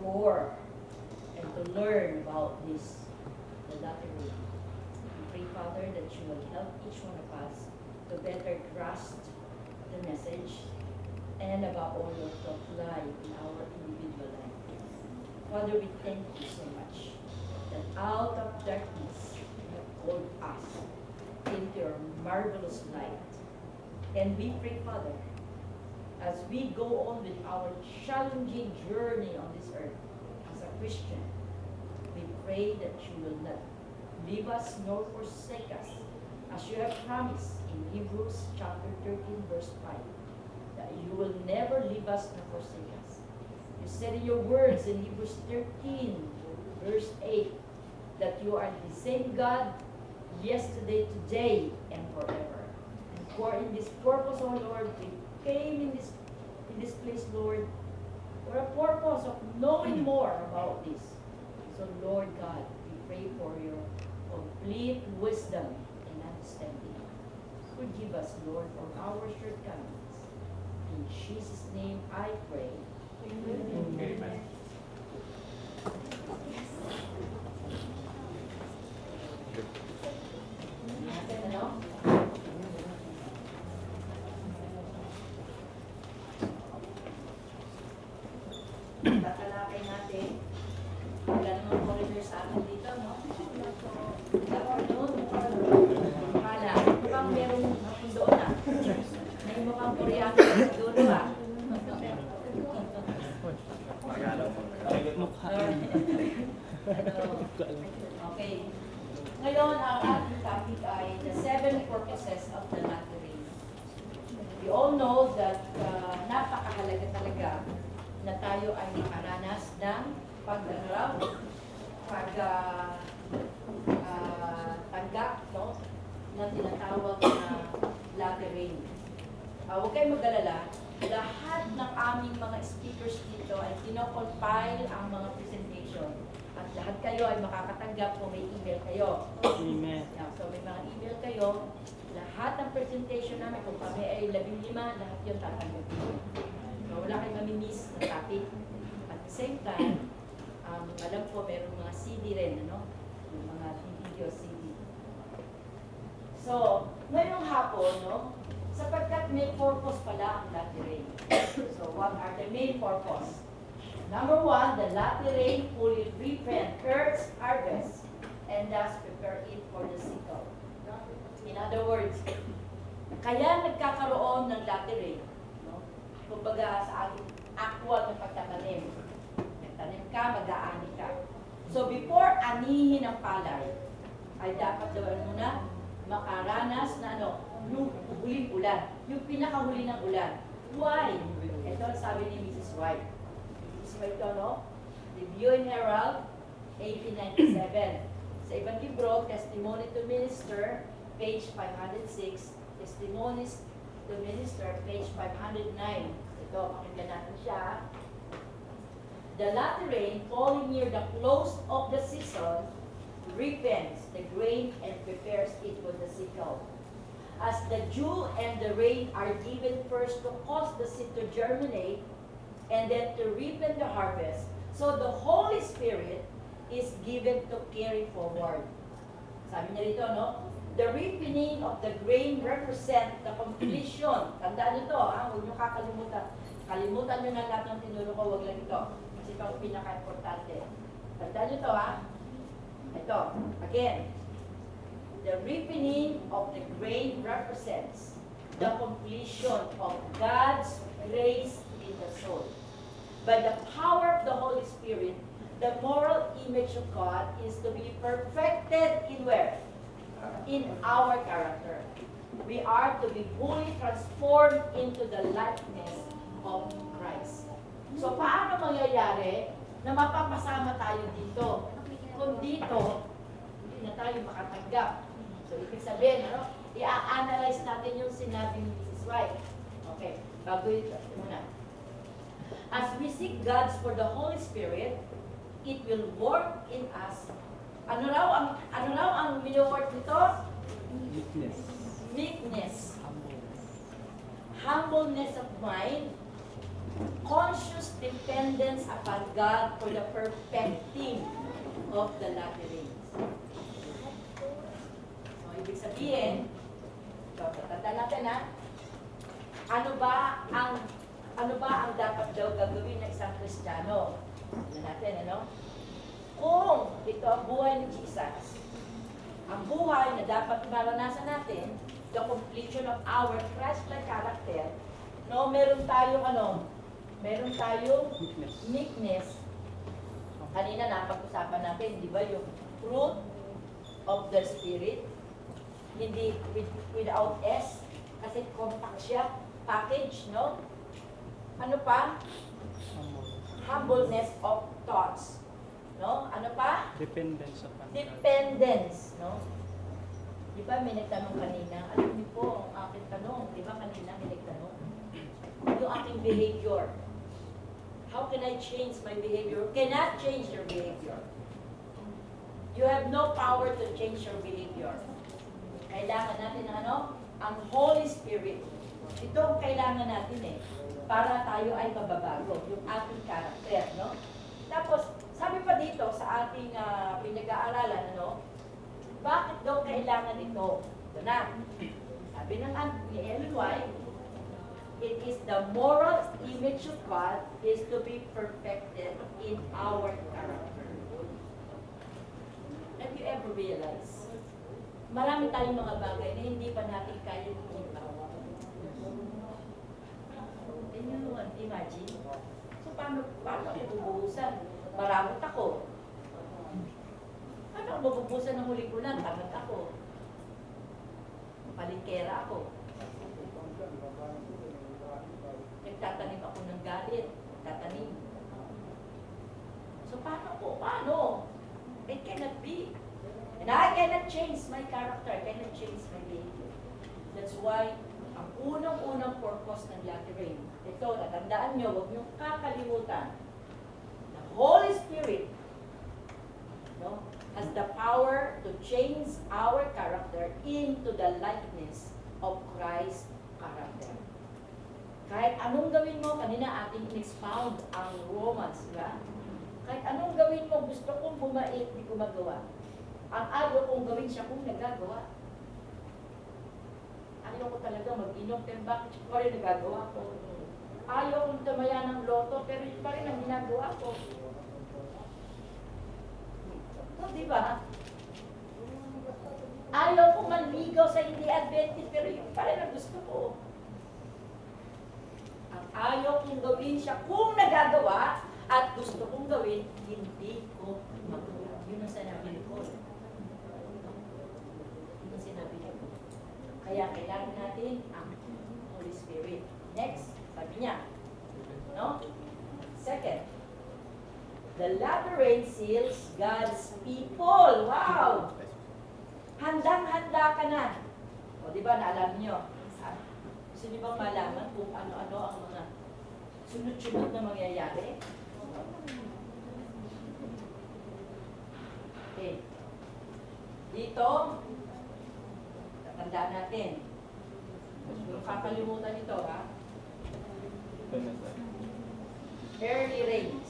explore and to learn about this, the latter rain. We pray, Father, that you will help each one of us to better grasp the message and above all, Lord, to apply in our individual life. Father, we thank you so much that out of darkness you have called us into your marvelous light. And we pray, Father, as we go on with our challenging journey on this earth as a Christian, we pray that you will not leave us nor forsake us, as you have promised in Hebrews chapter 13, verse 5, that you will never leave us nor forsake us. You said in your words in Hebrews 13, verse 8, that you are the same God yesterday, today, and forever. And for in this purpose, O Lord, we came in this place, Lord, for a purpose of knowing more about this. So, Lord God, we pray for your complete wisdom and understanding. Forgive us, Lord, for our shortcomings. In Jesus' name I pray. Amen. Amen. Natin, ano? Tatalakay natin. Wala namang foreigner sa atin dito, no? Afternoon. Kala, mukhang merong doon ah. May mukhang Koreano sa dulo ah. Okay. Ngayon, ang ating topic ay the 7 purposes of the latter rain. We all know that napakahalaga talaga na tayo ay makaranas ng pag-araw, tanggap, no, na tinatawag na latter rain. Huwag kayong mag-alala, lahat ng aming mga speakers dito ay kinocompile ang mga presentation. At lahat kayo ay makakatanggap kung may email kayo. Amen. Yeah, so may mga email kayo, lahat ng presentation namin, kung kami ay 15, lahat yun tatanggapin. So wala kayong mamimiss na topic. At the same time, alam ko meron mga CD rin, ano? Yung mga video CD. So, ngayong hapon, no? Sapagkat may purpose pala ang latter rain. So, what are the main purpose? Number 1, the latter rain fully repent Earth's harvest and thus prepare it for the sickle. In other words, kaya nagkakaroon ng latter rain, no? Kumbaga sa ating actual na pagtatanim. Nagtanim ka, mag-aani ka. So before anihin ang palay, ay dapat daw muna makaranas na yung huling ulan. Yung pinakahuli ng ulan. Why? Ito ang sabi ni Mrs. White. Mrs. White ito, no? Review and Herald, 1897. Sa ibang libro, Testimony to Minister, page 506. Testimonies to Minister, page 509. Ito, pakinggan natin siya. The latter rain, falling near the close of the season, repents the grain and prepares it for the sickle. As the dew and the rain are given first to cause the seed to germinate and then to ripen the harvest, so the Holy Spirit is given to carry forward. Sabi niya rito, no? The ripening of the grain represent the completion. Tandaan niyo to, ha? Huwag niyo kakalimutan. Kalimutan niyo na lahat ng tinuro ko, huwag lang ito. Kasi ito ang pinaka-importante. Tandaan niyo to, ha? Ito, again. The ripening of the grain represents the completion of God's grace in the soul. By the power of the Holy Spirit, the moral image of God is to be perfected in where? In our character. We are to be fully transformed into the likeness of Christ. So, paano mangyayari na mapapasama tayo dito? Kung dito, hindi na tayo makatanggap. So, ibig sabihin, i-analyze natin yung sinabi ni Mrs. White. Okay, bago ito muna. As we seek God for the Holy Spirit, it will work in us. Ano raw ang mini-work nito? Meekness. Meekness. Humbleness of mind conscious dependence upon God for the perfecting of the latter rains. So, ibig sabihin, so, tatanda natin ha, ano ba ang dapat daw gagawin ng isang Kristiyano? Ano natin, ano? Kung ito ang buhay ni Jesus, ang buhay na dapat maranasan natin, the completion of our Christ-like character, no, meron tayong Weakness. meekness. Kanina napag-usapan natin, di ba, yung fruit of the Spirit, hindi without S, kasi compact siya, package, no? Ano pa? Humbleness of thoughts. No? Ano pa? Dependence upon God. Dependence. No? Di ba may nagtanong kanina? Alam niyo po, ang aking tanong, di ba kanina may nagtanong? Yung aking behavior. How can I change my behavior? Cannot change your behavior. You have no power to change your behavior. Kailangan natin ng ano? Ang Holy Spirit. Ito ang kailangan natin eh. Para tayo ay mababago. Yung ating character, no? Tapos, sabi pa dito sa ating pinag-aaralan, ano? Bakit daw kailangan ito? Ito na. Sabi ng ni Ellen White, it is the moral image of God is to be perfected in our character. Have you ever realized? Marami tayong mga bagay na hindi pa natin kaya ikita. Can you imagine? So, paano ako bubuhusan? Maramot ako. Paano ako mabubuhusan ng huli ko lang? Tamad ako. Palingkera ako. Nagtatanim ako ng galit. Tatanim. So, paano po? Paano? It cannot be. And I cannot change my character. I cannot change my behavior. That's why, ang unang-unang purpose ng latter rain, ito, natandaan nyo, huwag nyo kakalimutan. The Holy Spirit, no, has the power to change our character into the likeness of Christ's character. Kahit anong gawin mo, kanina ating in-expound ang Romans, di ba? Kahit anong gawin mo, gusto kong bumait, di ko magawa. Ang ayaw kong gawin siya kung nagagawa. Ayaw ko talaga mag-inom, pero bakit pa rin nagagawa ko? Ayaw kong tumaya ng loto, pero yun pa rin ang ginagawa ko. So, di ba? Ayaw kong manligaw sa hindi Adventist, pero yun pa rin ang gusto ko. Ang ayaw kong gawin siya kung nagagawa, at gusto kong gawin, hindi ko magawa. Yun ang sinabi ko. Yun ang sinabi ko. Kaya kailangan natin ang Holy Spirit. Next, sabi niya. No? Second, the latter rain seals God's people. Wow! Handang-handa ka na. O, di ba, naalam niyo? Gusto niyo bang malaman kung ano-ano ang mga sunod-sunod na mangyayari? Okay. Dito, tatandaan natin. Kung kakalimutan ito, ha? Early rains.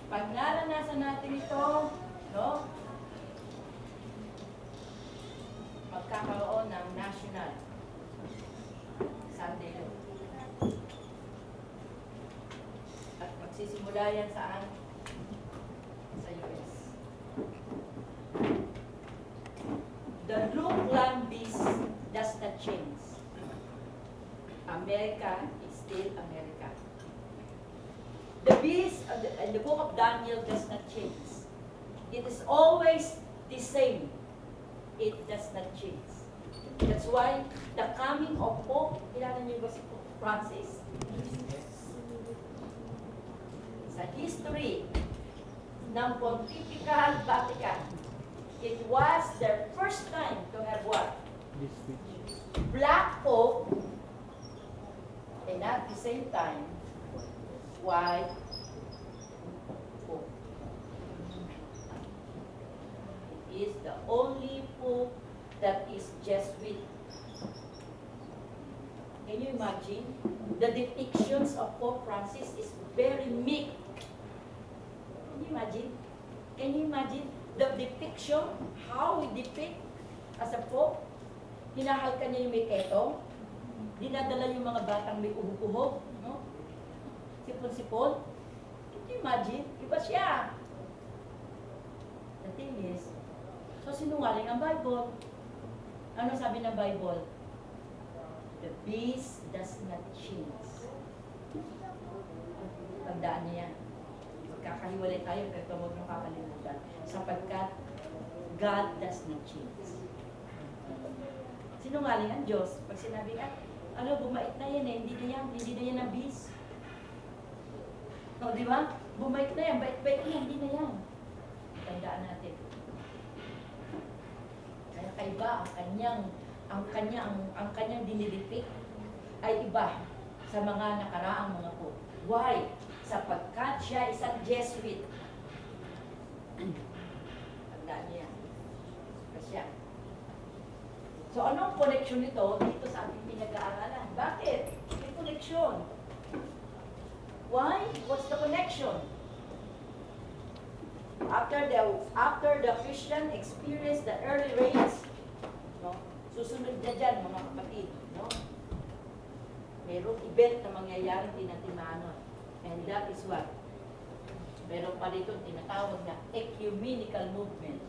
Pag naranasan natin ito, no? Magkakaroon ng national Sunday law. At magsisimula yan saan? Sa US. The Brooklyn beast does not change. America is still America. The beast in the book of Daniel does not change. It is always the same. It does not change. That's why the coming of Pope, kilala niyo ba si Pope Francis? Sa history ng Pontifical Vatican, it was their first time to have what? This switch. Black Pope, and at the same time, white Pope. It is the only Pope that is Jesuit. Can you imagine? The depictions of Pope Francis is very meek. Can you imagine? Can you imagine the depiction, how we depict as a Pope? Hinahalkan niya yung may ketong, dinadala yung mga batang may uhog-uhog, no? Sipon-sipon. Can you imagine? Iba siya. The thing is, so sinungaling ang Bible. Ano sabi ng Bible? The beast does not change. Tandaan niya yan. Magkakahiwalay tayo, pero huwag niyong kakalimutan. Sapagkat God does not change. Sinungaling ang Diyos. Pag sinabi ka, ano, bumait na yan eh, hindi na yan ang beast. O, di ba? Bumait na yan, bait-bait na, hindi na yan. Tandaan natin. Kaya kaiba ang kanyang dinidepict ay iba sa mga nakaraang mga po. Why? Sapagkat siya isang Jesuit. Tandaan niya. Kasi so, anong connection nito dito sa ating pinag-aaralan? Bakit? May connection. Why? What's the connection? After the Christian experience the early rains, no? Susunod na dyan, mga kapatid, no? Merong event na mangyayari din natin maano. And that is what? Meron pa dito tinatawag na ecumenical movement.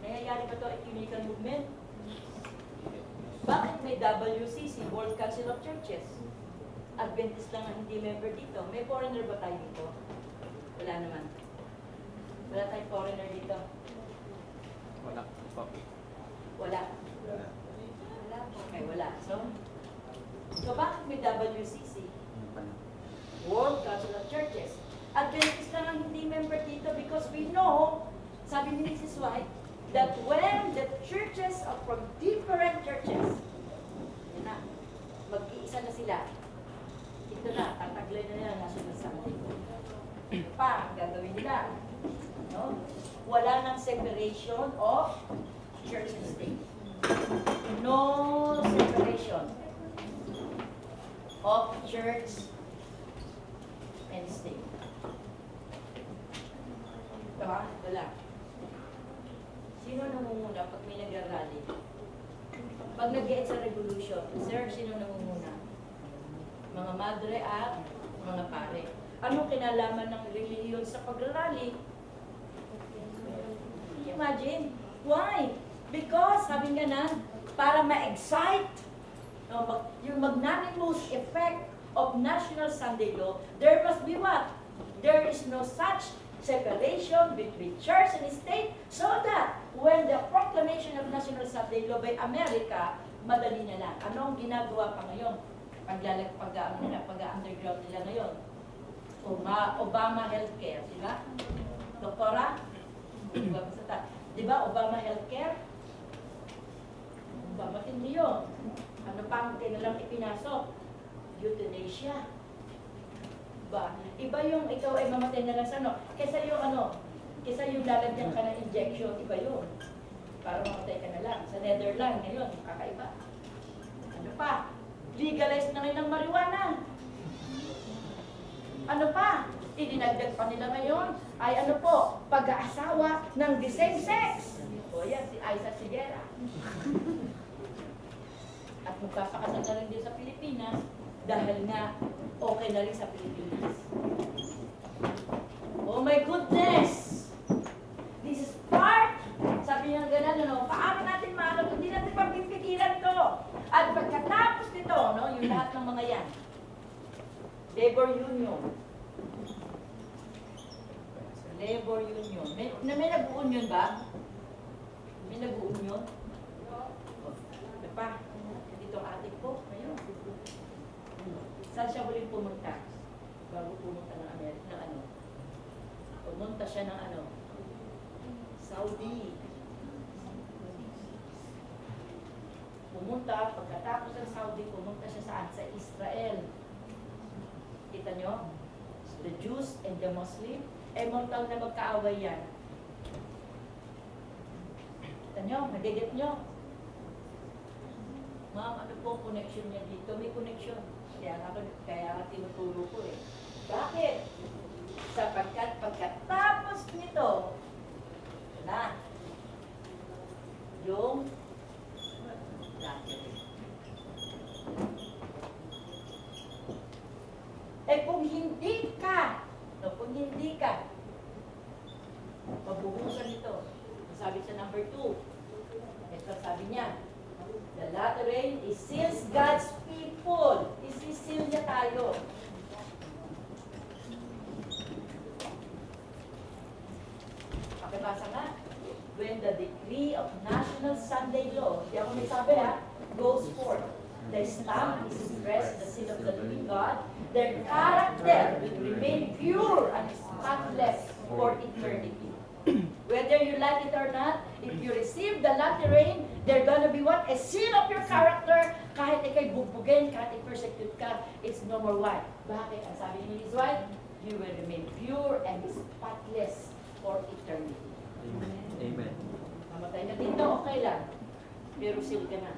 Nangyayari ba ito ecumenical movement? Bakit may WCC, World Council of Churches? Adventist lang ang hindi member dito. May foreigner ba tayo dito? Wala naman. Wala tayong foreigner dito. Wala. Wala. Wala. Okay, wala. So bakit may WCC? World Council of Churches. Adventist lang ang hindi member dito because we know, sabi ni Mrs. White, that when the churches are from different churches, yun na, mag-iisa na sila. Ito na, tataglay na nila national Sunday. Ito pa, ang gagawin nila. No? Wala nang separation of church and state. No separation of church and state. Ito ha? Wala. Sino namumuna pag may nag-rally? Pag nag-EDSA revolution, sir, sino namumuna? Mga madre at mga pare. Anong kinalaman ng relihiyon sa pag-rally? Imagine. Why? Because, sabi nga na, para ma-excite, no, yung magnanimous effect of National Sunday Law, there must be what? There is no such separation between church and state so that when the proclamation of National Sunday Law by America, madali na lang. Anong ginagawa pa ngayon? Pag-underground nila ngayon. Obama Healthcare, di ba? Doktora? Di ba? Di ba Obama Healthcare? Obama hindi yun. Ano pa ang kanilang ipinasok? Euthanasia. Ba? Iba yung ikaw ay mamatay na lang sa ano. Kesa yung lalagyan ka ng injection, iba yun. Para mamatay ka na lang. Sa Netherlands, ngayon, kakaiba. Ano pa? Legalize na ngayon ng marijuana. Ano pa? Idinagdag pa nila ngayon ay ano po, pag-aasawa ng the same sex. O yan, si Aiza Sigera. At magkakasal na rin din sa Pilipinas dahil nga okay na rin sa Pilipinas. Oh my goodness! This is part, sabi niya gano'n, no? Paano natin maano? Hindi natin pagpipigilan to. At pagkatapos nito, no, yung lahat ng mga yan, labor union. Labor union. May nag-union ba? May nag-union? Ano pa? Dito ang ating po. Ngayon. Saan siya huling pumunta? Bago pumunta ng Amerika, ng ano? Pumunta siya ng ano? Saudi. Pumunta, pagkatapos ng Saudi, pumunta siya saan? Sa Israel. Kita nyo? the Jews and the Muslim, mortal na magkaaway yan. Kita nyo, nagiget nyo. Ma'am, ano po ang connection niya dito? May connection. Kaya tinuturo ko eh. Bakit? Sapagkat pagkatapos nito, na, yung lateral. Kung hindi ka, pagbubuhusan ito. Sabi sa number 2, ito sabi niya, the latter rain is seals God's people. Isisil niya tayo. Pakibasa nga. When the decree of National Sunday Law, di ako may sabi goes forth, the stamp is expressed, the seal of the living God, their character will remain pure and spotless for eternity. Whether you like it or not, if you receive the latter rain, they're gonna be what? A seal of your character. Kahit ikay bugbugin, kahit i-persecute ka, it's no more why. Bakit? Ang sabi ni is why? You will remain pure and spotless for eternity. Amen. Namatay na dito, okay lang. Pero seal ka na.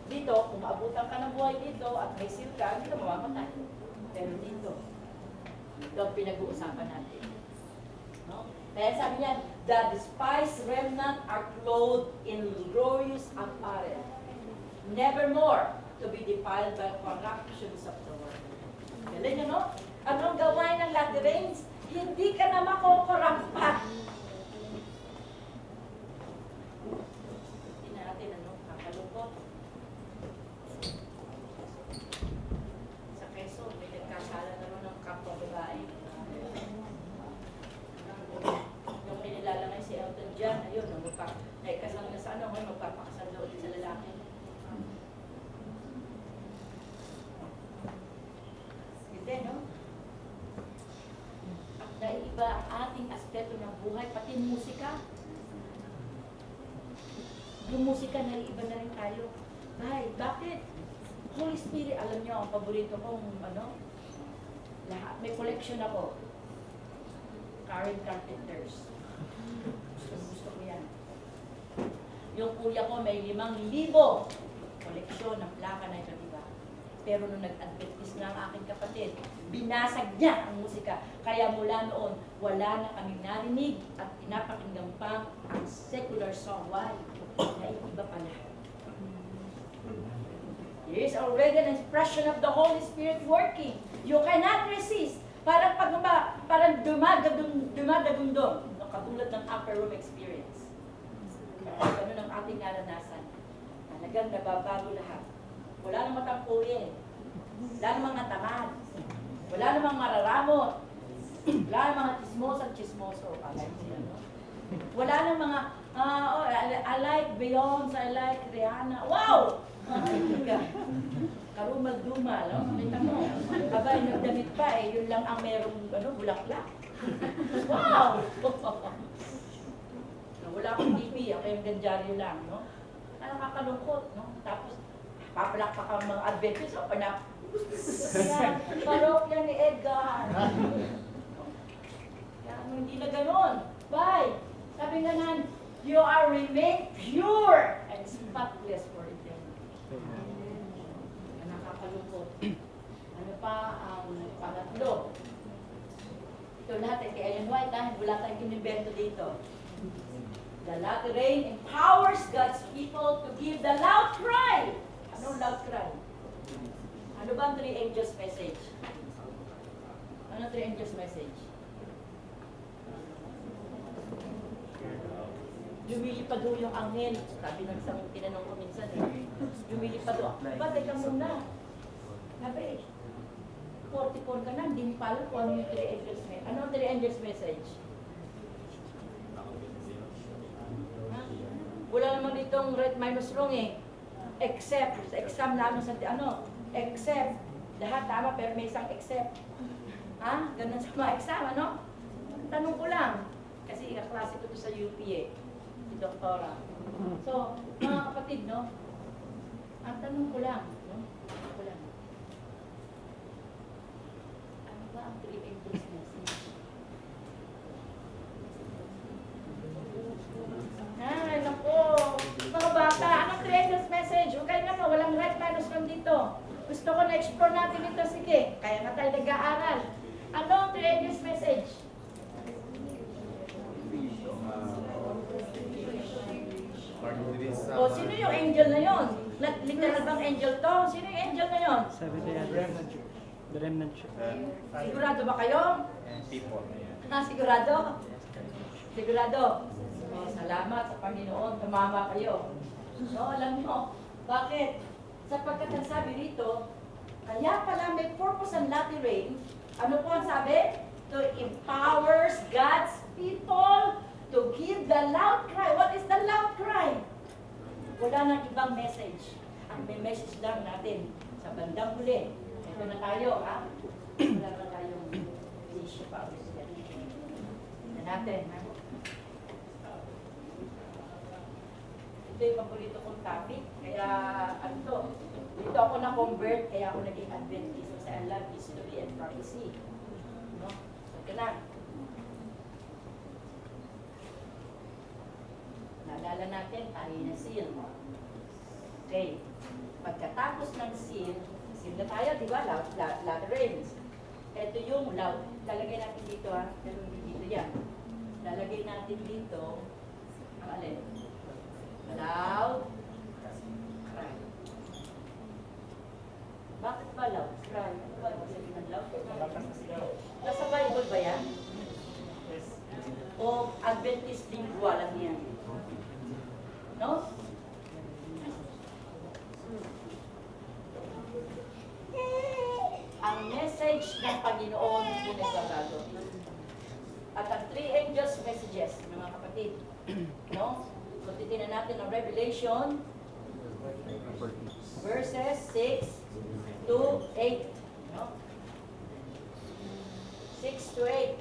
Dito, kung maabutan ka ng buhay dito at may seal ka, hindi ka mamamatay. Pero dito, ito ang pinag-uusapan natin. No? Kaya sabi niya, the despised remnant are clothed in glorious apparel, nevermore to be defiled by corruptions of the world. Galing nyo, no? Anong gawain ng latter rains? Hindi ka na makokorrupt pa. Hindi natin, kakalungkot. Sa Quezon, may nagkasala na rin ng kapwa babae. Yung kinilala nga si Elton John, ayun, kasal na sa magpapakasal daw ulit sa lalaki. Hindi, no? At naiiba ang ating aspeto ng buhay, pati musika. Yung musika, naiiba na rin tayo. Ay, bakit? Holy Spirit, alam nyo, ang paborito kong, lahat, may collection ako. Karen Carpenters. Gusto ko yan. Yung kuya ko may 5,000 koleksyon ng plaka na ito, diba? Pero nung nag-advertise nga ang aking kapatid, binasag niya ang musika. Kaya mula noon, wala na kaming narinig at pinapakinggan pa ang secular song. Why? Naiiba pala. There is already an expression of the Holy Spirit working. You cannot resist. Parang dumadagundong. Katulad ng upper room experience. Ganun ang ating naranasan. Talagang nababago lahat. Wala namang tampuhin. Wala namang natamad. Wala namang mararamot. Wala namang mga chismoso. Wala namang mga, I like Beyonce, I like Rihanna. Wow! Karumal-dumal, no? Kita mo. Aba, nagdamit pa yun lang ang merong bulaklak. Wow! Wala akong TV, ako yung gandyaryo lang, no? Nakakalungkot, no? Tapos, papalak pa kang mga adventures, Kaya, parokya ni Edgar. Kaya, hindi na ganon. Why? Sabi nga nan, you are remain pure and spotless for eternity. Nakakalungkot. Ano pa ang pangatlo? Ito lahat kay Ellen White, wala tayong inimbento dito. The latter rain empowers God's people to give the loud cry. Anong loud cry? Ano ba ang 3 angels message? Ano 3 angels message? Lumilipad ho yung anghel. Sabi ng isang tinanong ko minsan lumilipad ho. Ba, teka muna. Sabi, 44 ka na, hindi pa alam kung ano yung 3 angels message. Ano ang 3 angels message? Wala naman ditong right minus wrong Except, sa exam namin sa except. Lahat tama pero may isang except. Ganun sa mga exam, Tanong ko lang. Kasi kaklase ko to sa UP si Doktora. So, mga kapatid, ang tanong ko lang, Gusto ko na-explore natin ito, sige. Kaya nga tayo nag-aaral. Ano ang 3 angels message? O, sino yung angel na yon? Literal bang angel to? Sino yung angel na yon? Seventy Adventist. The remnant church. Sigurado ba kayo? Sigurado? Sigurado? O, salamat sa Panginoon, tumama kayo. No, alam mo, bakit? Sapagkat ang sabi rito, kaya pala may purpose ang latter rain. Ano po ang sabi? To empowers God's people to give the loud cry. What is the loud cry? Wala nang ibang message. Ang may message lang natin sa bandang huli. Ito na tayo, ha? Wala na tayong issue pa. Tignan natin, ha? Ito yung paborito kong topic. Kaya, ano to? Dito ako na-convert, kaya ako naging Adventist. Kasi I love history and prophecy. No? So, ito na. Naalala natin, tayo na seal. Okay. Pagkatapos ng seal na tayo, di ba? Loud rains. Ito yung loud. Lalagay natin dito, ha? Pero hindi dito yan. Lalagay natin dito, ang alin? Loud cry. Bakit ba loud cry? Ano ba ibig sabihin ng loud cry? Nasa Bible ba yan? O Adventist lingua lang yan? No? Ang message ng Panginoon kung nagbabago. At ang 3 angels messages, mga kapatid. No? So, titignan natin ang Revelation verses 6 to 8. No? 6 to 8.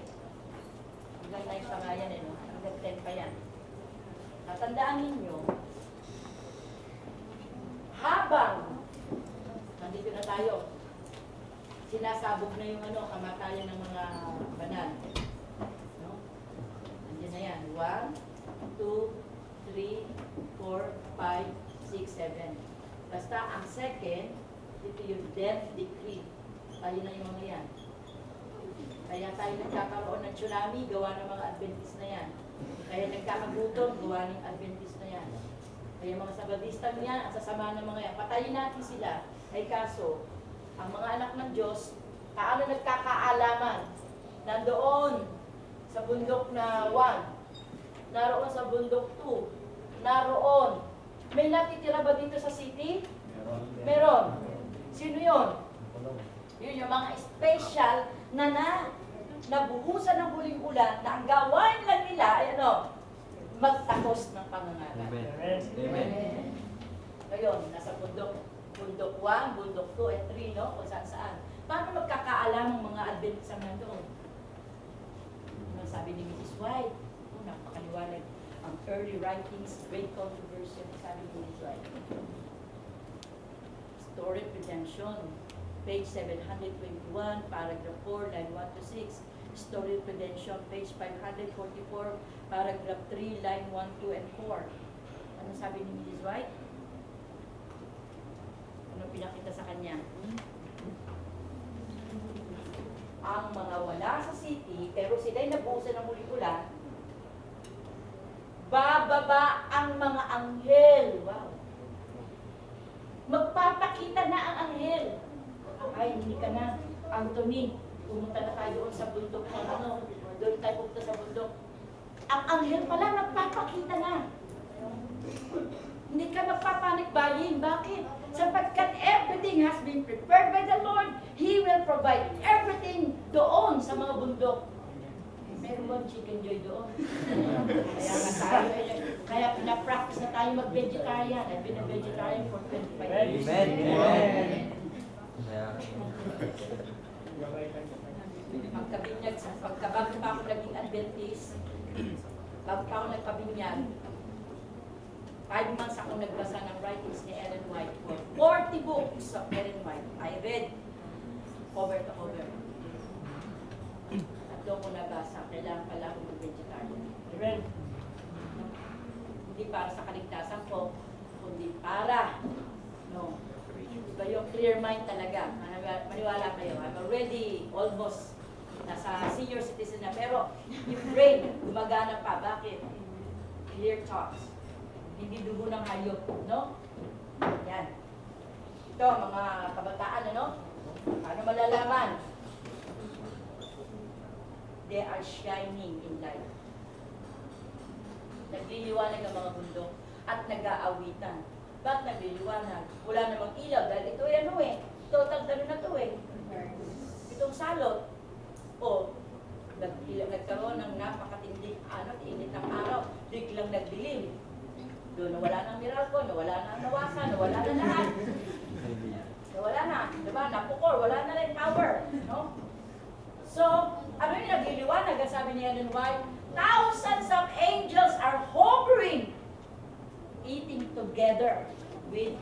Hanggang 9 pa nga yan, no? Hanggang 10 pa yan. Tatandaan ninyo, habang nandito na tayo, sinasabog na yung kamatayan ng mga banal. No? Nandiyan na yan. 1, 2, 3, 4, 5, 6, 7. Basta ang second, ito yung death decree. Tayo na yung mga yan. Kaya tayo nagkakaroon ng tsunami, gawa ng mga Adventist na yan. Kaya nagkakagutom, gawa ng Adventist na yan. Kaya mga Sabadista yan, ang sasama ng mga yan. Patayin natin sila. Ay kaso, ang mga anak ng Diyos, paano nagkakaalaman? Nandoon sa bundok na 1, naroon sa bundok 2, naroon. May natitira ba dito sa city? Meron. Sino yun? Yun yung mga special na nabuhusan ng huling ulan na ang gawain lang nila ay magtakos ng pangangaral. Amen. Amen. Ngayon, nasa bundok 1, bundok 2, and 3, no? Kung saan. Paano magkakaalam ang mga Adventist ang nandoon? Ano sabi ni Mrs. White? Napakaliwanag. Ang early writings, great controversy, sabi ni Mrs. White. Story of Redemption, page 721, paragraph 4, line 1 to 6. Story of Redemption, page 544, paragraph 3, line 1, 2, and 4. Ano sabi ni Mrs. White? Ano pinakita sa kanya? Ang mga wala sa city, pero sila'y nabuhusan ng huling ulan, bababa ang mga anghel. Wow. Magpapakita na ang anghel. Ay, hindi ka na. Anthony, pumunta na tayo doon sa bundok ng doon tayo pumunta sa bundok. Ang anghel pala, magpapakita na. Hindi ka magpapanik buying. Bakit? Sapagkat everything has been prepared by the Lord. He will provide everything doon sa mga bundok. Meron ba chicken joy doon? Kaya nga tayo, kaya pinapractice na tayo mag-vegetarian. I've been a vegetarian for 25 years. Amen. Amen. Pagkabinyag, pagkabago pa ako naging Adventist, bago pa ako nagpabinyag, 5 months ako nagbasa ng writings ni Ellen White for 40 books of Ellen White. I read cover to cover. At doon ko nabasa, kailangan pala ako mag-vegetarian. Amen. Hindi para sa kaligtasan ko, kundi para Iba yung clear mind talaga. Maniwala kayo. I'm already almost nasa senior citizen na. Pero yung brain, gumagana pa. Bakit? Clear thoughts. Hindi dugo ng hayop. No? Yan. Ito, mga kabataan, ano? Paano malalaman? They are shining in light. Nagliliwanag ang mga bundok at nag-aawitan. Bakit nagliliwanag? Wala namang ilaw dahil ito ano total na to Itong salot. O, nagkaroon ng napakatinding init ng araw, biglang nagdilim. Doon nawala ng miracle, nawala na ang nawasan, nawala na lahat. Nawala na, diba? Napukor, wala na rin power. No? So, ano yung nagliliwanag? Ang sabi ni Ellen White, thousands of angels are hovering, eating together with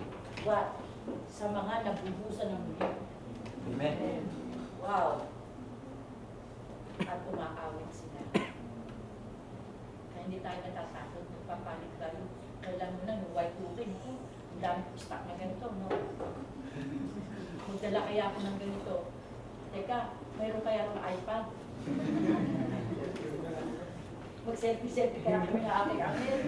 what? Sa mga nabubusan ng mundo. Amen. Wow. At umaawit sila. Kaya hindi tayo natatakot, nagpapanik tayo. Alam mo na, yung white tubig, ang dami ko stock na ganito, no? Magdala kaya ako ng ganito. Teka, mayroon kaya akong iPad? Mag-selfie-selfie kaya kami na aking angel.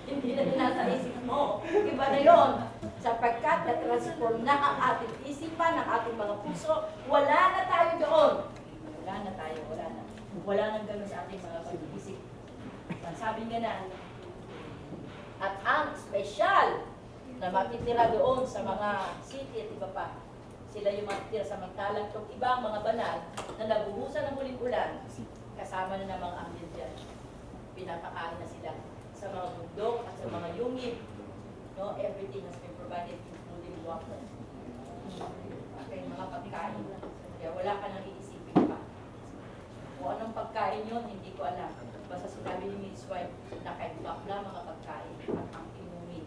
Hindi na nasa isip mo. Iba na yun. Sapagkat na-transform na ang ating isipan, ang ating mga puso, wala na tayo doon. Wala na tayo, wala na. Wala nang gano'n sa ating mga pag-iisip. Sabi nga na, at ang special na matitira doon sa mga city at iba pa, sila yung matitira samantalang itong ibang mga banal na nabuhusan ng huling ulan, kasama na ng mga anghel dyan. Pinapakain na sila sa mga bundok at sa mga yungib. No, everything has been provided, including water. Okay, mga pagkain. Kaya wala ka nang iisipin pa. Kung anong pagkain yun, hindi ko alam. Basta sinabi ni Miss White na kahit bakla mga pagkain at ang inumin.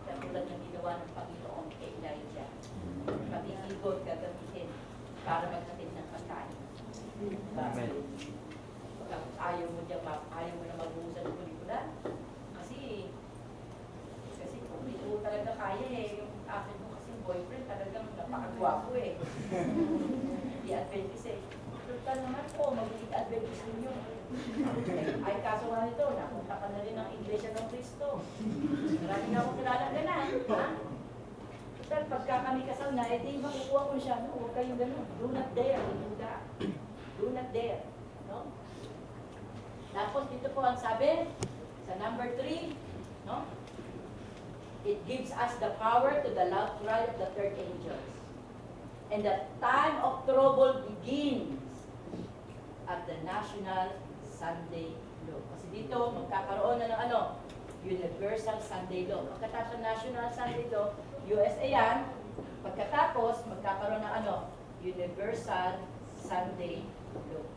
Kaya tulad ng ginawa ng Panginoon kay Elijah. Pati igod gagamitin para magkatid ng pagkain. Amen. Ayaw mo na mag-uusap ng pelikula. Kasi kung hindi ko talaga kaya yung akin mo kasi boyfriend talagang napakagwapo Hindi Adventist Total naman po, magiging Adventist ninyo. Ay kaso nga nito, napunta ka na rin ng Iglesia ng Cristo. Marami na akong kilalang ganan. Ha? Total, pagka kami kasal na, di makukuha ko siya. No? Huwag kayong ganun. Do not dare. Do not dare. No? Tapos dito po ang sabi, sa number 3, no? It gives us the power to the loud cry of the third angels. And the time of trouble begins at the National Sunday Law. Kasi dito, magkakaroon na ng Universal Sunday Law. Pagkatapos ng National Sunday Law, USA yan. Pagkatapos, magkakaroon ng Universal Sunday Law.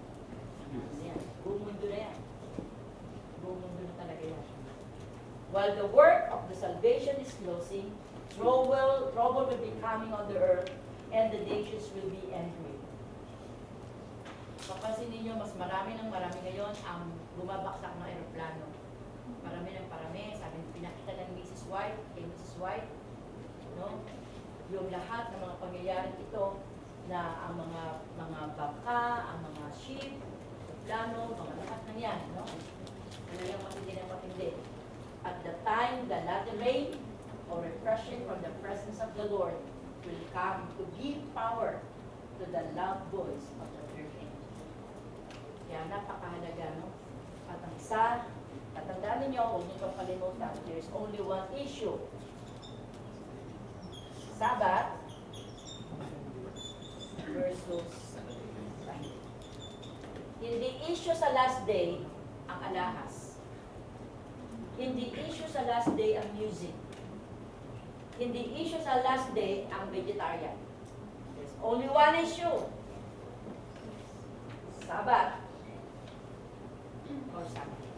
Yan. Buong mundo na yan. Buong mundo na talaga yan. While the work of the salvation is closing, trouble will be coming on the earth, and the nations will be angry. Papansin ninyo, mas marami ngayon ang bumabaksak ng aeroplano. Parami ng parami. Sabi, pinakita ng Mrs. White, kay Mrs. White, no? Yung lahat ng mga pangyayari ito na ang mga bangka, ang mga ship, plano, mga lahat ng yan, no? Talagang matindi ng matindi. At the time, the latter rain or refreshing from the presence of the Lord will come to give power to the loud voice of the third angel. Kaya napakahalaga, no? At ang isa, tatandaan ninyo, huwag niyo papalimutan, there is only one issue. Sabbath versus Sunday. Hindi issue sa last day ang alahas. Hindi issue sa last day ang music. Hindi issue sa last day ang vegetarian. There's only one issue. Sabbath or Sunday.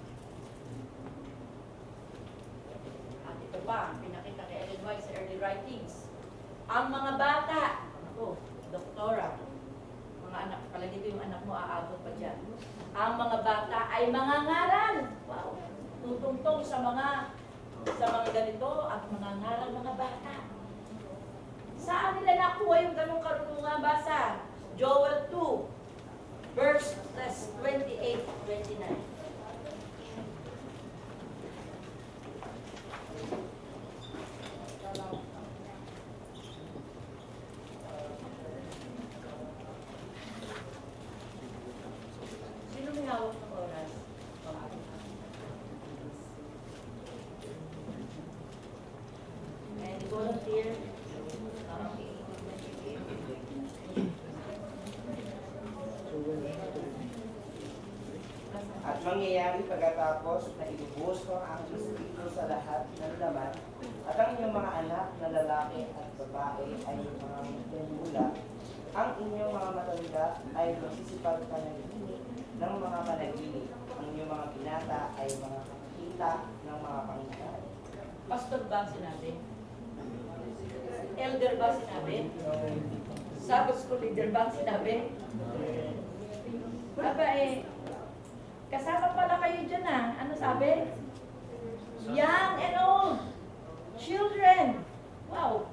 At ito pa, pinakita kay Ellen White sa early writings. Ang mga bata, doktora, mga anak, pala dito yung anak mo, aabot pa dyan. Ang mga bata ay mga ngaral. Wow! Tutungtong sa mga sa mga ganito at mga ngaral mga bata. Saan nila nakuha yung ganong karunungan? Basa, Joel 2, verse 28-29. Sino may hawak ng oras? And volunteer. At mangyayari pagkatapos na ibubuhos ko ang Espiritu sa lahat ng laman, at ang inyong mga anak na lalaki at babae ay mga mula, ang inyong mga matanda ay magsisipag panaginip ng mga panaginip, ang inyong mga binata ay mga kakita ng mga pangyayari. Pastor ba sinabi? Elder ba sinabi? Sabbath school leader ba sinabi? Aba kasama pala kayo dyan Ano sabi? Young and old. Children. Wow.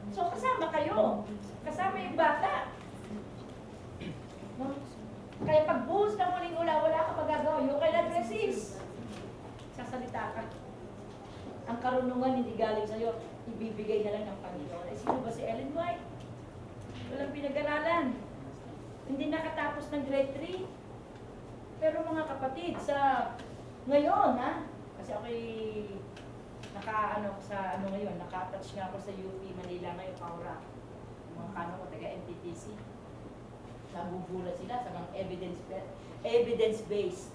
So kasama kayo. Kasama yung bata. No? Kaya pag buhos ng muling ula, wala ka magagawa. You cannot resist. Sasalita ka. Ang karunungan hindi galing sa'yo. Ibibigay na lang ng Panginoon. Sino ba si Ellen White? Walang pinag-aralan. Hindi nakatapos ng grade 3. Pero mga kapatid, sa ngayon, kasi ako'y naka-touch nga ako sa UP Manila ngayon, Paura. Mga kano ko, taga MTTC. Nabubulat sila sa mga evidence-based.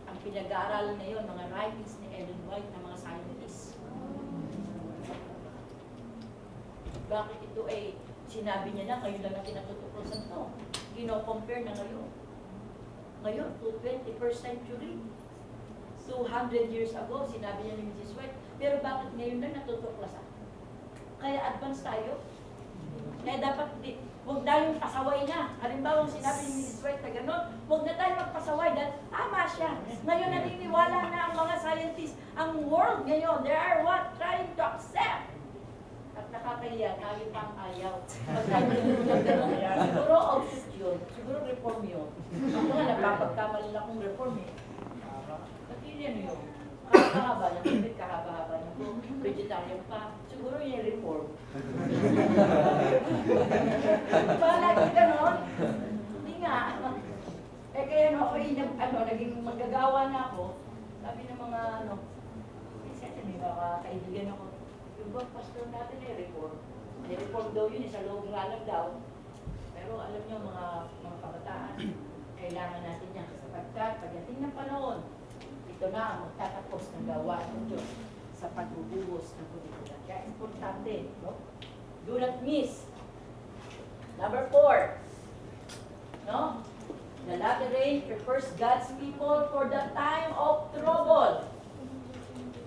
Ang pinag-aaralan ngayon, mga writings ni Ellen White na mga scientists. Bakit ito sinabi niya na, ngayon lang na kinatutuklasan to. Kino-compare na ngayon. Ngayon, to 21st century. 200 years ago, sinabi niya ni Mrs. White. Pero bakit ngayon lang natutuklasan? Kaya advance tayo. Kaya dapat, huwag tayong pasaway na. Halimbawa, sinabi ni Mrs. White na gano'n, huwag na tayo magpasaway dahil tama siya. Ngayon, naniniwala na ang mga scientists. Ang world ngayon, they are what? Trying to accept. At nakakahiya, tayo pang ayaw. Pag tayo nagulong gano'n, siguro output yun. Siguro reform yun. Ako nga, nagpapagkamali lang kung reform Pati ano yun. Kahaba-haba na, kahaba-haba na. Vegetarian pa. Siguro yung reform. Palagi gano'n. Hindi nga. Kaya naging magagawa na ako. Sabi ng mga minsan may mga kaibigan ako. Yung bang pastor natin reform. Reform daw yun, sa loob nga lang daw. Pero alam niyo mga kabataan, kailangan natin yan sapagkat pagdating ng panahon, ito na ang magtatapos ng gawa ng Diyos sa pagbubuhos ng kulikulan. Kaya importante, no? Do not miss. Number 4, no? The latter rain prefers God's people for the time of trouble.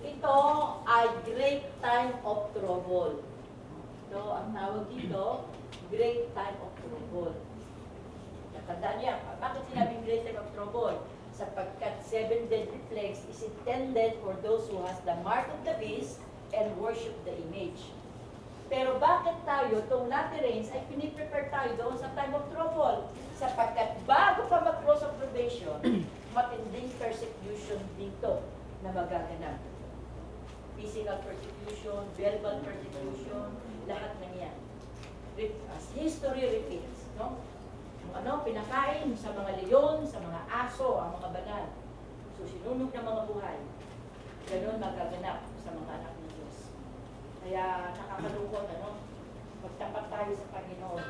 Ito ay great time of trouble. Ito, ang tawag dito, great time of trouble. Natandaan niya, bakit sinabing great time of trouble? Sapagkat 7 deadly plagues is intended for those who has the mark of the beast and worship the image. Pero bakit tayo, itong latter rains, ay piniprepare tayo doon sa time of trouble? Sapagkat bago pa mag-cross of probation, matinding persecution dito na magaganap. Physical persecution, verbal persecution, lahat ng yan. As history repeats, no? Pinakain sa mga leon, sa mga aso, ang mga banal. So, sinunog ng mga buhay. Ganon magaganap sa mga anak ng Diyos. Kaya nakakalungkot, magtapat tayo sa Panginoon.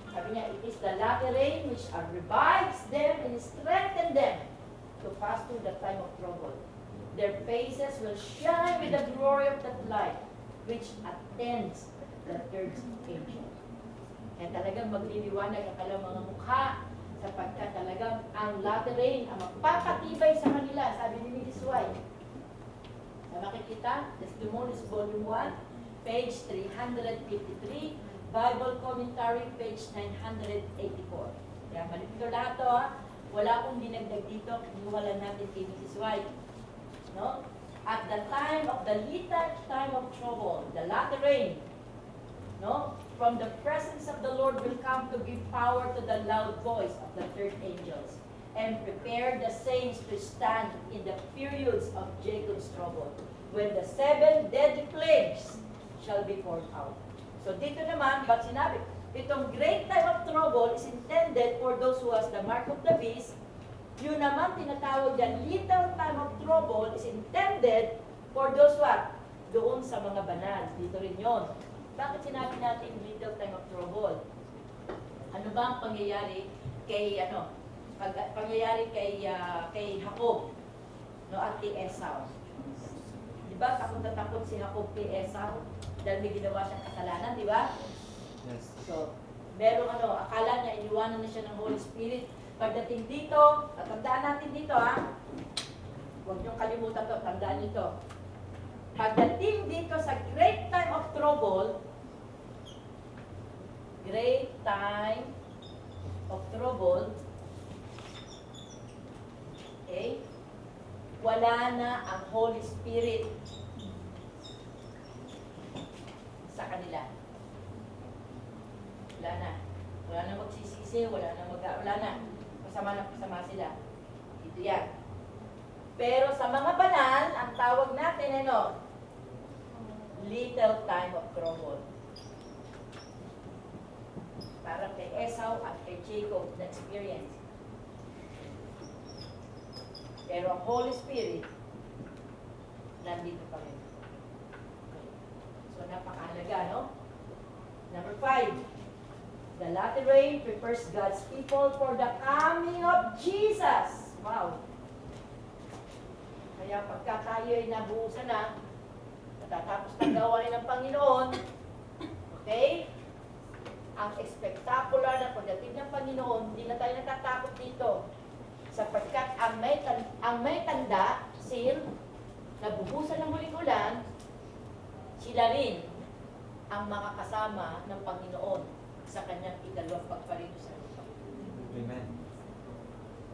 Sabi niya, it is the latter rain which revives them and strengthens them to pass through the time of trouble. Their faces will shine with the glory of that light which attends the third angel. Kaya talagang magliliwanag ang kanilang mga mukha sapagkat talagang ang latter rain ang magpapatibay sa kanila, sabi ni Mrs. White. Na makikita, Testimonies Volume 1, page 353, Bible Commentary, page 984. Kaya malito lahat to, wala akong dinagdag dito, kinuha lang natin kay Mrs. White. No? at the time of the little time of trouble, the latter rain, no? From the presence of the Lord will come to give power to the loud voice of the third angels and prepare the saints to stand in the periods of Jacob's trouble, when the 7 deadly plagues shall be poured out. So dito naman, ba't sinabi, itong great time of trouble is intended for those who has the mark of the beast. Yun naman tinatawag dyan, little time of trouble is intended for those what? Doon sa mga banal. Dito rin yun. Bakit sinabi natin little time of trouble? Ano ba ang pangyayari kay pangyayari kay Jacob, no, at kay Esau? Di ba takot na takot si Jacob kay Esau dahil may ginawa siyang kasalanan, di ba? Yes. So, merong akala niya iniwanan na siya ng Holy Spirit. Pagdating dito, at tandaan natin dito huwag niyong kalimutan to, tandaan niyo to. Pagdating dito sa great time of trouble, okay, wala na ang Holy Spirit sa kanila. Wala na. Wala na magsisisi, wala na. Masama sila. Ito yan. Pero sa mga banal, ang tawag natin little time of trouble. Parang kay Esau at kay Jacob na experience. Pero ang Holy Spirit, nandito pa rin. So, napakahalaga, no? Number 5, the latter rain prepares God's people for the coming of Jesus. Wow! Kaya pagka tayo ay nabuhusan na, natatapos ng gawain ng Panginoon, okay? Ang spectacular na pagdating ng Panginoon, hindi na tayo natatakot dito. Sapagkat ang may tanda, seal, nabubusan ng muling ulan, sila rin ang makakasama ng Panginoon sa kanyang ikalawang pagparito sa lupa. Amen.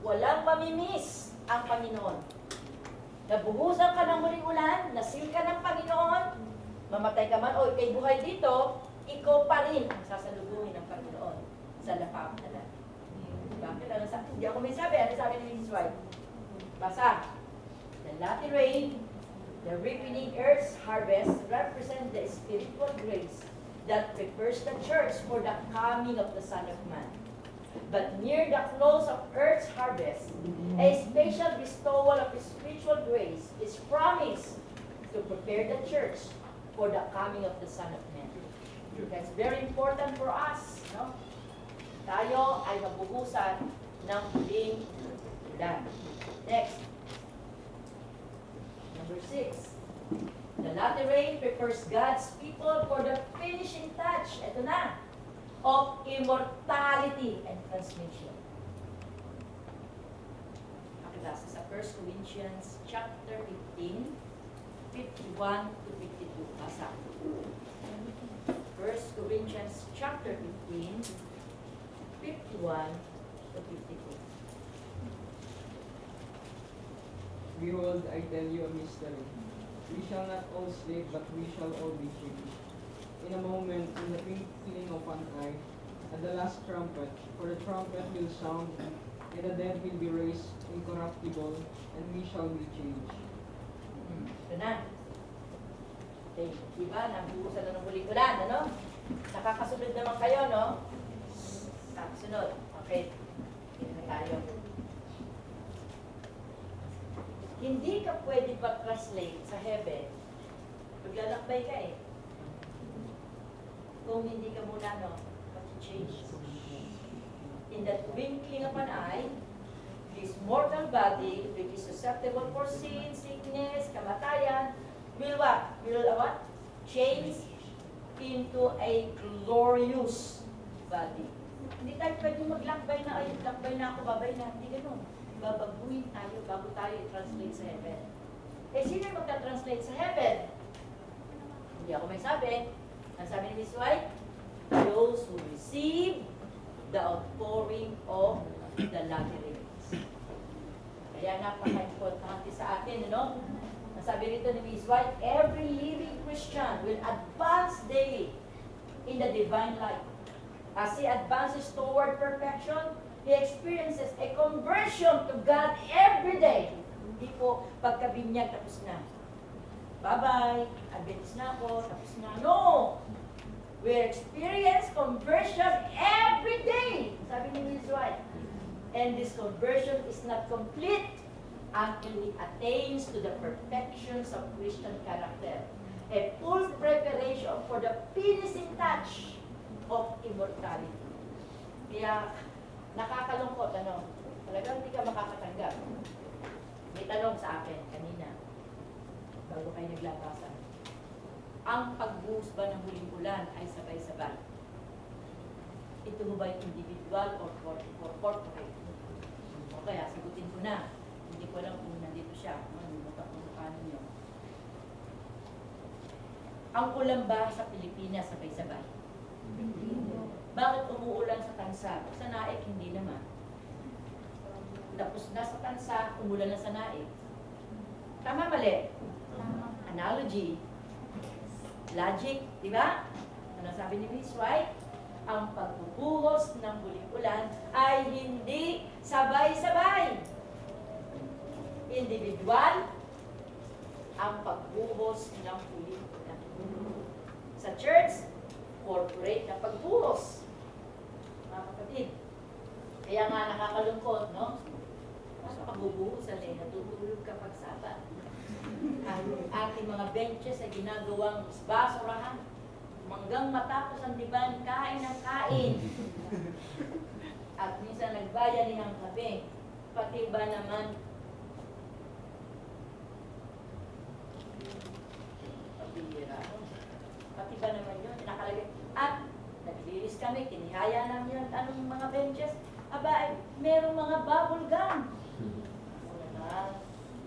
Walang mamimiss ang Panginoon. Nabuhusan ka ng muling ulan, nasil ka ng Panginoon, mamatay ka man o ikay buhay dito, ikaw pa rin ang sasalubungin ng Panginoon sa lapang na. Bakit? Hindi ako may sabi. Ano sabi ni Mrs. White? Basa. The latter rain, the ripening earth's harvest, represent the spiritual grace that prepares the church for the coming of the Son of Man. But near the close of earth's harvest, a special bestowal of spiritual grace is promised to prepare the church for the coming of the Son of Man. That's very important for us, no? Tayo ay mabuhusan ng huling ulan. Next. Number 6. The latter rain prepares God's people for the finishing touch. Ito na. Of immortality and transmission. Pakibasa sa 1 Corinthians chapter 15, 51 to 52. Basa. 1 Corinthians chapter 15, 51 to 52. Behold, I tell you a mystery. We shall not all sleep, but we shall all be changed. In a moment, in the twinkling of an eye, at the last trumpet, for the trumpet will sound, and the dead will be raised incorruptible, and we shall be changed. Ito na. Okay, diba? Nabuhusan na ng muling ulan, ano? Nakakasunod naman kayo, no? Sunod. Okay. Hindi na tayo. Hindi ka pwede mag-translate sa heaven. Maglalakbay ka eh. Kung hindi ka muna, no? Mag-change. In the twinkling of an eye, this mortal body, which is susceptible for sin, sickness, kamatayan, will what? Change into a glorious body. Hindi tayo pwede maglakbay na, ay, lakbay na ako, babay na. Hindi ganun. Babaguhin tayo bago tayo i-translate sa heaven. Eh, sino yung magta-translate sa heaven? Hindi ako may sabi. Ang sabi ni Miss White, those who receive the outpouring of the latter rains. Kaya napaka-importante sa atin, ano? Sabi rito ni Ms. White, every living Christian will advance daily in the divine light. As he advances toward perfection, he experiences a conversion to God every day. Hindi po pagkabinyag tapos na. Bye-bye, advance na ako, tapos na. No! We experience conversion every day. Sabi ni Ms. White. And this conversion is not complete until he attains to the perfections of Christian character. A full preparation for the finishing touch of immortality. Kaya, nakakalungkot, talagang hindi ka makakatanggap. May tanong sa akin kanina, bago kayo naglabasan. Ang pagbuhos ba ng huling ulan ay sabay-sabay? Ito mo ba yung individual or corporate? O kaya, sagutin ko na. Hindi ko alam kung nandito siya. Numutak mo mukha ninyo. Ang ulan ba sa Pilipinas sabay-sabay? Bakit umuulan sa Tansa? Sa Naik, hindi naman. Tapos na sa Tansa, umulan na sa Naik. Tama, mali? Analogy. Logic, di ba? Ano sabi ni Ms. White? Ang pagbubuhos ng huling ulan ay hindi sabay-sabay. Individual ang pagbuhos ng huling ulan. Sa church, corporate na pagbuhos. Mga kapatid. Kaya nga nakakalungkot, no? Sa pagbubuhos, natutulog kapag Sabat. Ang ating mga benches ay ginagawang basurahan. Hanggang matapos ang diban, kain ng kain. At minsan nagbayani ng kape. Pati ba naman pati ba naman yun, nakalagay. At naglilis kami, tinihaya namin yung anong mga benches. Aba, merong mga bubble gum.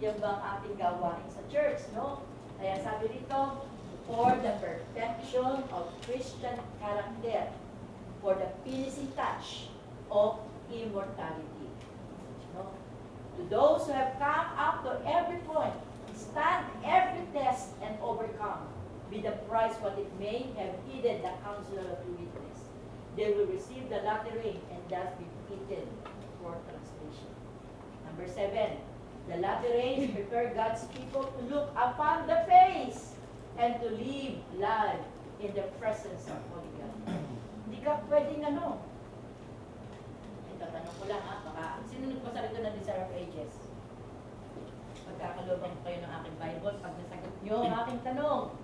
Yan ba ang ating gawain sa church, no? Kaya sabi dito, for the perfection of Christian character, for the finishing touch of immortality. No? To those who have come up to every point, stand every test and overcome, with the prize what it may have heeded the counsel of the witness. They will receive the latter rain and thus be fitted for translation. Number 7, the latter rain prepare God's people to look upon the face and to live life in the presence of Holy God. Hindi ka pwedeng Ito, tanong ko lang baka, sino nagpasa rito ng Desire of Ages? Pagkakalobang ko kayo ng aking Bible, pag nasagot nyo ang aking tanong,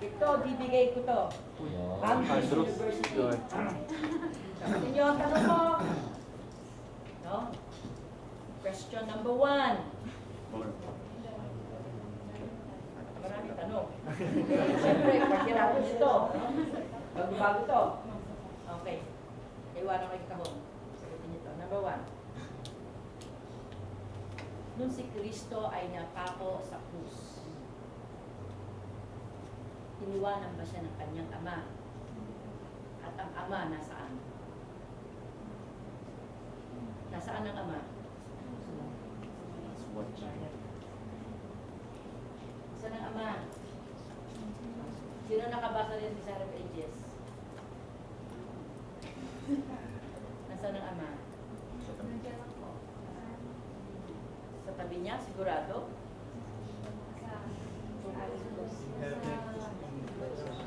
ito, bibigay ko to. Cambridge University. Sagutin nyo ang tanong ko. No? Question number 1. Maraming tanong. Siyempre, pagkirapon ito. Bago-bago to. Okay. Iwanan ko yung kahon. Sagutin nito. Number 1. Nung si Kristo ay napako sa krus, iniwanan ba siya ng kanyang ama? At ang ama nasaan? Nasaan ang ama? Saan ang ama? Sino nakabasa rin sa Desire of Ages? Nasaan ang ama? Sa tabi niya, sigurado?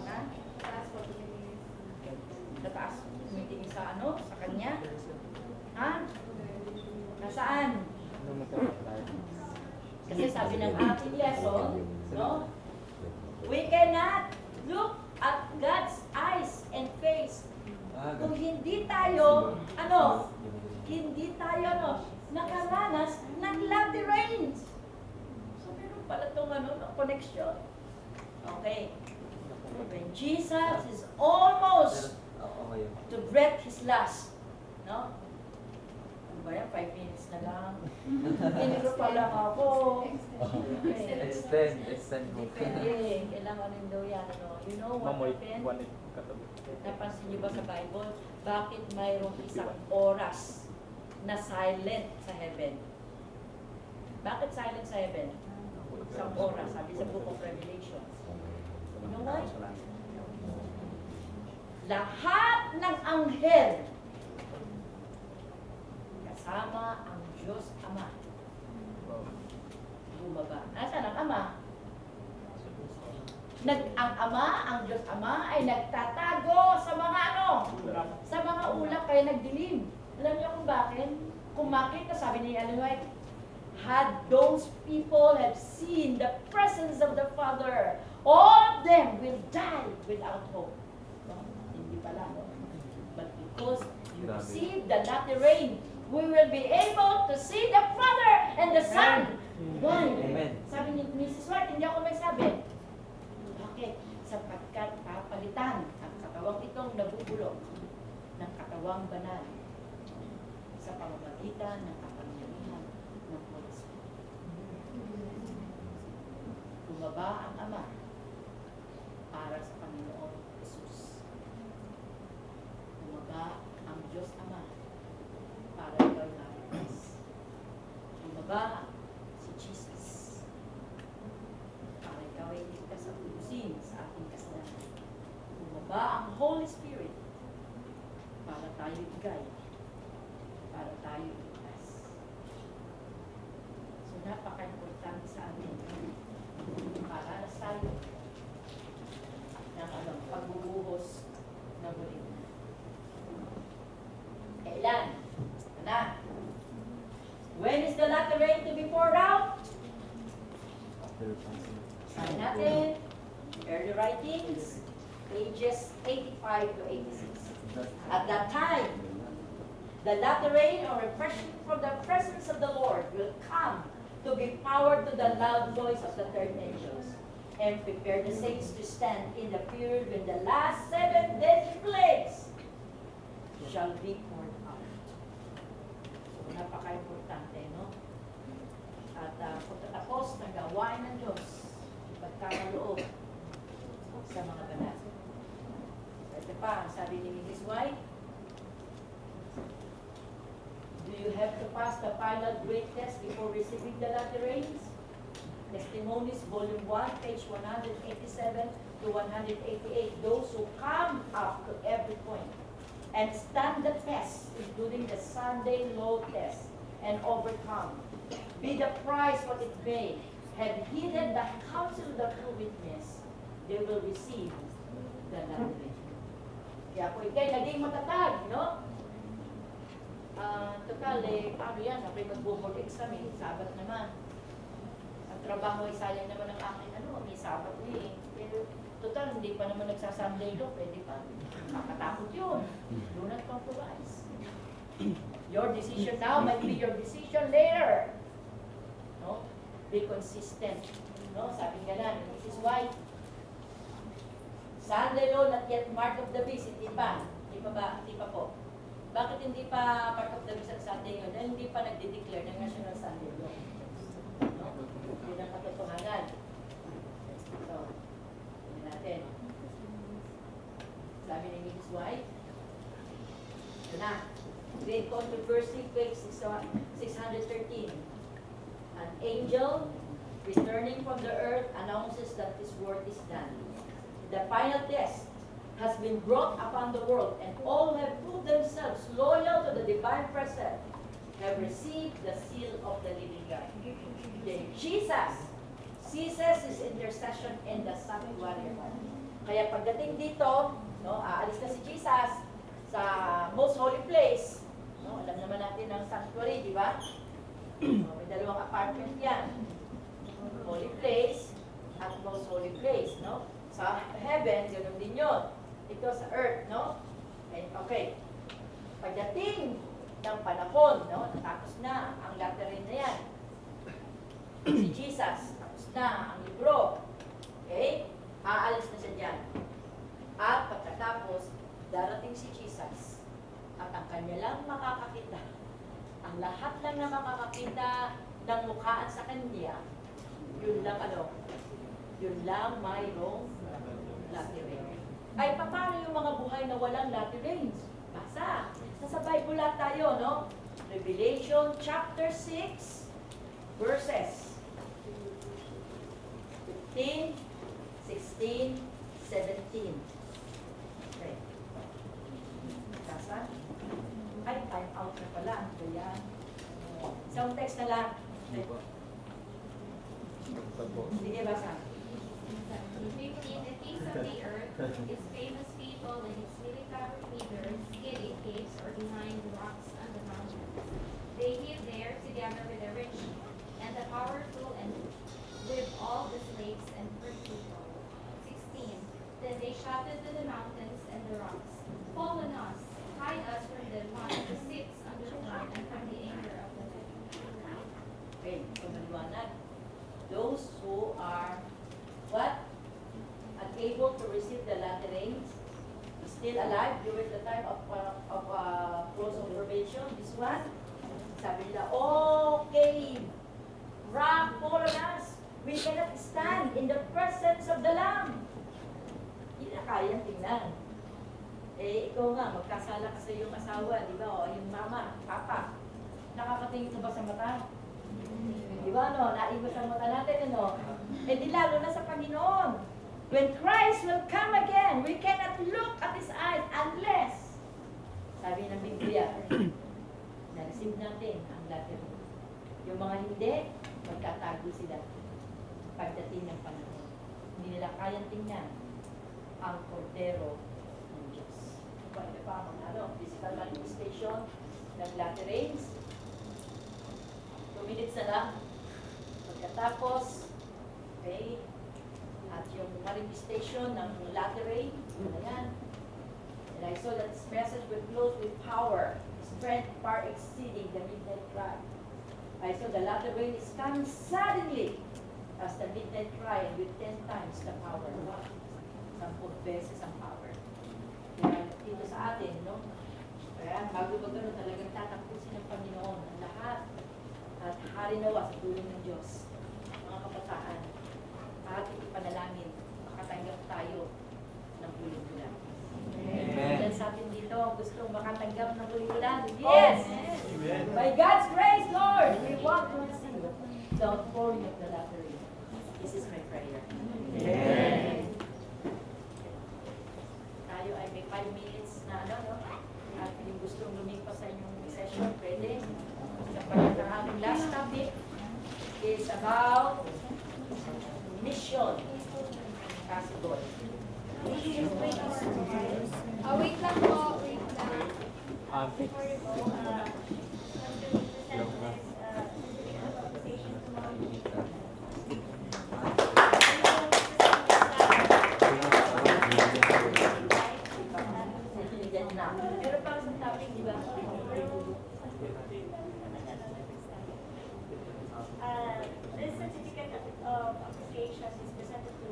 Ha? Sa taas? Tumitingin sa Sa kanya? Ha? Nasaan? Kasi sabi ng ating lesson, no? We cannot look at God's eyes and face kung hindi tayo, nakaranas ng latter rains. So, meron pala itong connection. Okay. When Jesus is almost to breath his last, no? Ano ba yan? 5 minutes na lang. Iniro pa lang ako. Extend mo. Depende. Kailangan rin daw yan. You know what happened? Napansin niyo ba sa Bible? Bakit mayroong isang oras na silent sa heaven? Bakit silent sa heaven? Isang oras, sabi sa Book of Revelation. You know why? Lahat ng anghel kasama ang Diyos Ama bumaba. Nasaan ang Ama? Ang Ama, ang Diyos Ama ay nagtatago sa mga ano? Sa mga ulap, kaya nagdilim. Alam niyo kung bakit? Kung bakit, sabi ni Ellen White, had those people have seen the presence of the Father, all of them will die without hope. No? Hindi pala, no? But because you receive the latter rain, we will be able to see the Father and the Son. Why? Amen. Sabi ni Mrs. White, hindi ako may sabi. Bakit? Sapagkat papalitan ang katawang itong nabubulok ng katawang banal sa pamamagitan ng kapangyarihan ng Holy Spirit. Bumaba ang Ama para sa Panginoon Jesus. Bumaba ang Diyos Ama para ikaw maligtas. Bumaba si Jesus para ikaw ay ligtas sa pusin sa ating kasalanan. Bumaba ang Holy Spirit para tayo igay, para tayo ligtas. So napaka-importante sa atin para tayo ng pagbubuhos ng muli. Kailan? Na? When is the latter rain to be poured out? Sabi natin, early writings, pages 85 to 86. At that time, the latter rain or refreshing from the presence of the Lord will come to be powered to the loud voice of the third angels and prepare the saints to stand in the period when the last 7 deadly plagues shall be poured out. So, napaka-importante, no? At pagkatapos ng gawain ng Diyos, pagkakaloob sa mga banal. Ito pa, ang sabi ni Mrs. White, do you have to pass the final great test before receiving the latter rains? Testimonies, Volume 1, page 187 to 188. Those who come up to every point and stand the test, including the Sunday law test, and overcome, be the price what it may, have heeded the counsel of the true witness, they will receive the latter rain. Kaya kung ikay naging matatag, no? Total, paano yan? Ako'y mag-board exam, Sabat naman. Ang trabaho ay sayang naman ang akin, may Sabat Pero total, hindi pa naman nagsasunday law, pwede pa. Makatakot yun. Do not compromise. Your decision now might be your decision later. No? Be consistent. No? Sabi nga lang, this is why Sunday law not yet mark of the beast. Hindi pa. Hindi pa ba? Hindi pa po. Bakit hindi pa part of the beast ang Sunday yun? Dahil hindi pa nagde-declare ng National Sunday law. No? Hindi ang katotohanan. So, hindi natin. Sabi ni Mrs. White, ito na. Great controversy, page 613. An angel returning from the earth announces that his work is done. The final test has been brought upon the world, and all who have proved themselves loyal to the divine presence have received the seal of the living God. Then Jesus ceases his intercession in the sanctuary. Kaya pagdating dito, no, aalis na si Jesus sa most holy place. No, alam naman natin ang sanctuary, di ba? So, may dalawang apartment yan. Holy place at most holy place, no? Sa heaven, ganoon din yun. Ito sa earth, no? Okay. Pagdating ng panahon, no? Natapos na ang latter rain na yan. Si Jesus, tapos na ang libro. Okay? Aalis na siya dyan. At pagkatapos, darating si Jesus. At ang kanya lang makakakita, ang lahat lang na makakakita ng mukhaan sa kanya, yun lang yun lang mayroong latter rain. Ay, paano yung mga buhay na walang latter rains? Basa. Nasa Bible lang tayo, no? Revelation chapter 6, verses 15, 16, 17. Okay. Kasa? Ay, time out na pala. Kaya, isang text na lang. Hindi po. Sige, basa. 15. The kings of the earth, its famous people and its military leaders, hid in caves or behind rocks on the mountains. They hid there together with the rich and the powerful and with all the slaves and free people. 16. Then they shouted to the mountains and the rocks, fall on us, hide us from the one who sits on the throne and from the anger of the Lord. Okay, pagmaliwanag. Those who are, what? Unable to receive the latter rains, still alive during the time of close observation. This one, sabi nila, okay, rock, fall on us. We cannot stand in the presence of the Lamb. Hindi na kayang tingnan. Eh, ikaw nga, magkasala ka sa iyong asawa, di ba? O yung mama, papa. Nakakatingin ka ba sa mata? Di ba, no? Naiba sa mata natin, ano? Eh, di lalo na sa Panginoon. When Christ will come again, we cannot look at His eyes unless, sabi ng Biblia, na-receive natin ang latter. Yung mga hindi, magtatago sila pagdating ng panahon. Hindi nila kayang tingnan ang kordero ng Diyos. Pwede pa mga physical manifestation ng latter rains. 2 minutes na lang. Pagkatapos, okay, at yung manifestation ng latter rain, ayan. And I saw that this message will close with power, strength far exceeding the midnight cry. I saw the latter rain is coming suddenly as the midnight cry and with 10 times the power. 10 beses ang power. Kaya dito sa atin, no? Kaya bago ba ganun talagang tatapusin ng Panginoon ang lahat at harinawa sa tulong ng Diyos. Mga kabataan, ating ipanalangin, makatanggap tayo ng huli-hula. Amen. Ilan sa atin dito gustong makatanggap ng huli-hula? Yes! By God's grace, Lord, we want to receive the outpouring of the latter rain. This is my prayer. Amen. Tayo ay may 5 minutes na no? At yung gustong lumipas sa inyong session, pwede. Sapagkat ang aming last topic is about mission. Possible. Wait lang po, wait lang. Before you go, the conversation tomorrow. Yan na. Pero para sa topic, di ba? This certificate of appreciation is presented to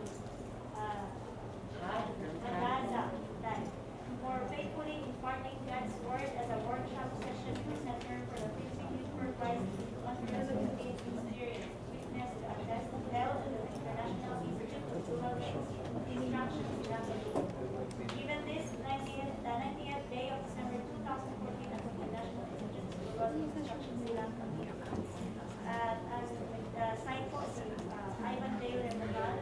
Nagaza for faithfully imparting God's word as a workshop session presenter for the Fixing Youth for Christ Undergraduate Experience, witness to attest held at the International Institute of Global Instruction Philosophy. Given this 90th day of December 2014 at the International Institute of Global Instruction Philosophy. As signed po si Ivan Dale Renegal,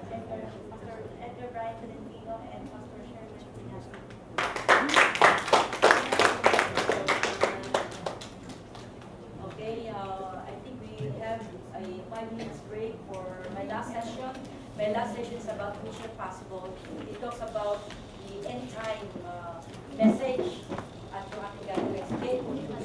Pastor Edgar Brian Tolentino, and Pastor Sherman Pinasco. Okay, I think we have a 5 minutes break for my last session. My last session is about Mission Possible. It talks about the end time message at yung ating gagawin. Okay, diba?